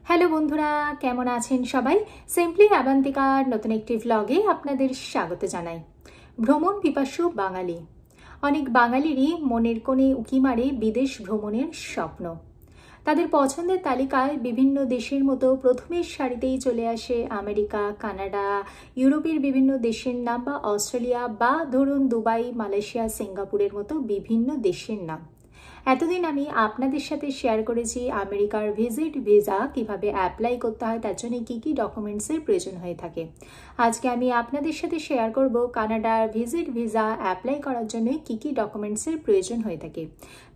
Hello বন্ধুরা, কেমন আছেন সবাই? সিম্পলি আবান্তিকার নতুন একটি ভ্লগে আপনাদের স্বাগত জানাই। ভ্রমণ পিপাসু বাঙালি, অনেক বাঙালিরই মনের কোণে উঁকি মারে বিদেশ ভ্রমণের স্বপ্ন। তাদের পছন্দের তালিকায় বিভিন্ন দেশের মতো প্রথমের সারিতেই চলে আসে আমেরিকা, কানাডা, ইউরোপের বিভিন্ন দেশের নাম বা অস্ট্রেলিয়া বা ধরুন দুবাই, মালয়েশিয়া, সিঙ্গাপুরের মতো বিভিন্ন দেশের নাম। এতদিন আমি আপনাদের সাথে শেয়ার করেছি আমেরিকার ভিজিট ভিসা কিভাবে অ্যাপ্লাই করতে হয়, তার জন্য কী কী ডকুমেন্টসের প্রয়োজন হয়ে থাকে। আজকে আমি আপনাদের সাথে শেয়ার করব কানাডার ভিজিট ভিসা অ্যাপ্লাই করার জন্য কী কী ডকুমেন্টসের প্রয়োজন হয়ে থাকে।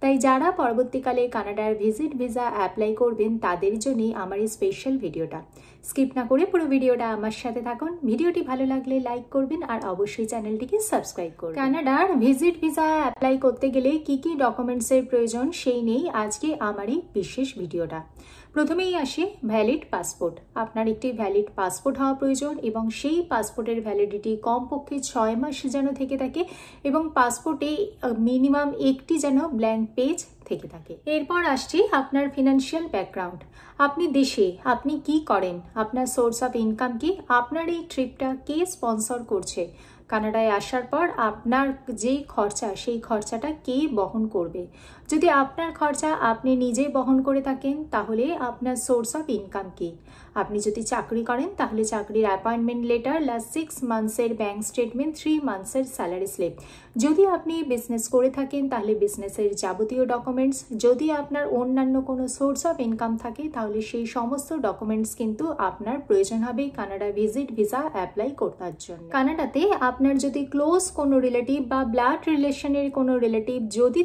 তাই যারা পরবর্তীকালে কানাডার ভিজিট ভিসা অ্যাপ্লাই করবেন তাদের জন্যই আমার এই স্পেশাল ভিডিওটা। স্কিপ না করে পুরো ভিডিওটা আমার সাথে থাকুন। ভিডিওটি ভালো লাগলে লাইক করবেন আর অবশ্যই চ্যানেলটিকে সাবস্ক্রাইব করবেন। কানাডার ভিজিট ভিসা অ্যাপ্লাই করতে গেলে কী কী ডকুমেন্টসের প্রয়োজন সেই নিয়েই আজকে আমার এই বিশেষ ভিডিওটা। প্রথমেই আসে ভ্যালিড পাসপোর্ট। আপনার একটি ভ্যালিড পাসপোর্ট হওয়া প্রয়োজন এবং সেই পাসপোর্টের ভ্যালিডিটি কমপক্ষে 6 মাস যেন থেকে থাকে এবং পাসপোর্টে মিনিমাম একটি যেন ব্ল্যাঙ্ক পেজ থেকে থাকে। এরপর আসছি আপনার ফিনান্সিয়াল ব্যাকগ্রাউন্ড। আপনি দেশে আপনি কি করেন, আপনার সোর্স অফ ইনকাম কি, আপনার এই ট্রিপটা কে স্পন্সর করছে, কানাডায় আসার পর আপনার যেই খরচা সেই খরচাটা কে বহন করবে। যদি আপনার খরচা আপনি নিজেই বহন করে থাকেন তাহলে আপনার সোর্স অফ ইনকাম কি। আপনি যদি চাকরি করেন তাহলে চাকরির অ্যাপয়েন্টমেন্ট লেটার, লাস্ট 6 মান্থসের ব্যাঙ্ক স্টেটমেন্ট, 3 মান্থসের স্যালারি স্লিপ। যদি আপনি বিজনেস করে থাকেন তাহলে বিজনেসের যাবতীয় ডকুমেন্টস। যদি আপনার অন্যান্য কোনো সোর্স অফ ইনকাম থাকে তাহলে সেই সমস্ত ডকুমেন্টস কিন্তু আপনার প্রয়োজন হবে কানাডা ভিজিট ভিসা অ্যাপ্লাই করার জন্য। কানাডাতে আপনার যদি ক্লোজ কোনো রিলেটিভ বা ব্লাড রিলেশনের কোনো রিলেটিভ যদি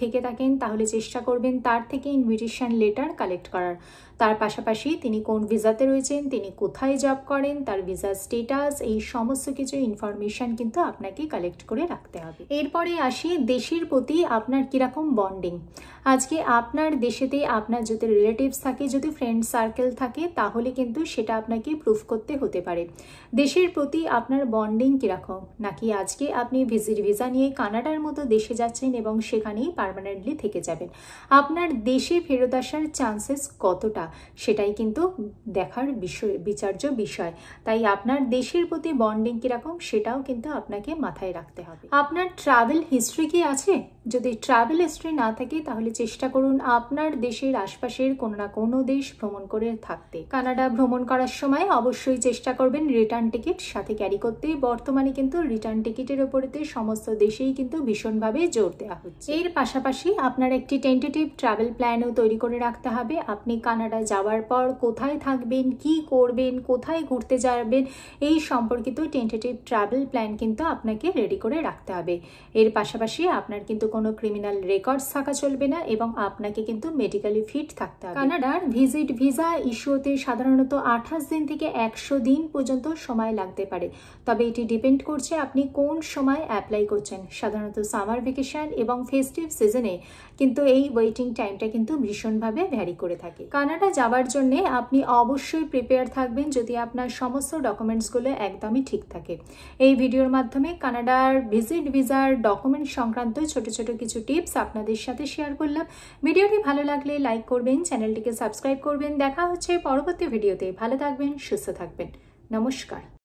থেকে থাকেন তাহলে চেষ্টা করবেন তার থেকে ইনভিটেশন লেটার কালেক্ট করার। তার পাশাপাশি তিনি কোন ভিসাতে রয়েছেন, তিনি কোথায় জব করেন, তার ভিসা স্টেটাস, এই সমস্ত কিছু ইনফরমেশন কিন্তু আপনাকে কালেক্ট করে রাখতে হবে। এরপরে আসি দেশের প্রতি আপনার কিরকম বন্ডিং। আজকে আপনার দেশেতে আপনার যদি রিলেটিভস থাকে, যদি ফ্রেন্ড সার্কেল থাকে তাহলে কিন্তু সেটা আপনাকে প্রুফ করতে হতে পারে দেশের প্রতি আপনার বন্ডিং কিরকম। নাকি আজকে আপনি ভিজিট ভিসা নিয়ে কানাডার মতো দেশে যাচ্ছেন এবং সেখানেই পার্মানেন্টলি থেকে যাবেন, আপনার দেশে ফেরত আসার চান্সেস কতটা সেটাই কিন্তু দেখার বিচার্য বিষয়। তাই আপনার দেশের প্রতি বন্ডিং কিরকম সেটাও কিন্তু আপনাকে মাথায় রাখতে হবে। আপনার ট্রাভেল হিস্ট্রি কি আছে? যদি ট্রাভেল হিস্ট্রি না থাকে তাহলে চেষ্টা করুন আপনার দেশের আশপাশের কোনো না কোনো দেশ ভ্রমণ করে থাকতে। কানাডা ভ্রমণ করার সময় অবশ্যই চেষ্টা করবেন রিটার্ন টিকিট সাথে ক্যারি করতে। বর্তমানে কিন্তু রিটার্ন টিকিটের ওপরেতে সমস্ত দেশেই কিন্তু ভীষণভাবে জোর দেওয়া হচ্ছে। এর পাশাপাশি আপনার একটি টেন্টেটিভ ট্রাভেল প্ল্যানও তৈরি করে রাখতে হবে। আপনি কানাডা যাওয়ার পর কোথায় থাকবেন, কি করবেন, কোথায় ঘুরতে যাবেন, এই সম্পর্কিত টেন্টেটিভ ট্রাভেল প্ল্যান কিন্তু আপনাকে রেডি করে রাখতে হবে। এর পাশাপাশি আপনার কিন্তু কোনো ক্রিমিনাল রেকর্ডস থাকা চলবে না এবং আপনাকে কিন্তু মেডিকেলি ফিট থাকতে হবে। কানাডার ভিজিট ভিসা ইস্যুতে সাধারণত 28 দিন থেকে 100 দিন পর্যন্ত সময় লাগতে পারে, তবে এটি ডিপেন্ড করছে আপনি কোন সময় অ্যাপ্লাই করছেন। সাধারণত সামার ভ্যাকেশন এবং ফেস্টিভ সিজনে কিন্তু এই ওয়েটিং টাইমটা কিন্তু ভীষণভাবে ভ্যারি করে থাকে। কানাডা যাওয়ার জন্য আপনি অবশ্যই প্রিপেয়ার থাকবেন যদি আপনার সমস্ত ডকুমেন্টসগুলো একদমই ঠিক থাকে। এই ভিডিওর মাধ্যমে কানাডার ভিজিট ভিসার ডকুমেন্ট সংক্রান্ত ছোট ছোট কিছু টিপস আপনাদের সাথে শেয়ার করলাম। ভিডিওটি ভালো লাগলে লাইক করবেন, চ্যানেলটিকে সাবস্ক্রাইব করবেন। দেখা হচ্ছে পরবর্তী ভিডিওতে। ভালো থাকবেন, সুস্থ থাকবেন। নমস্কার।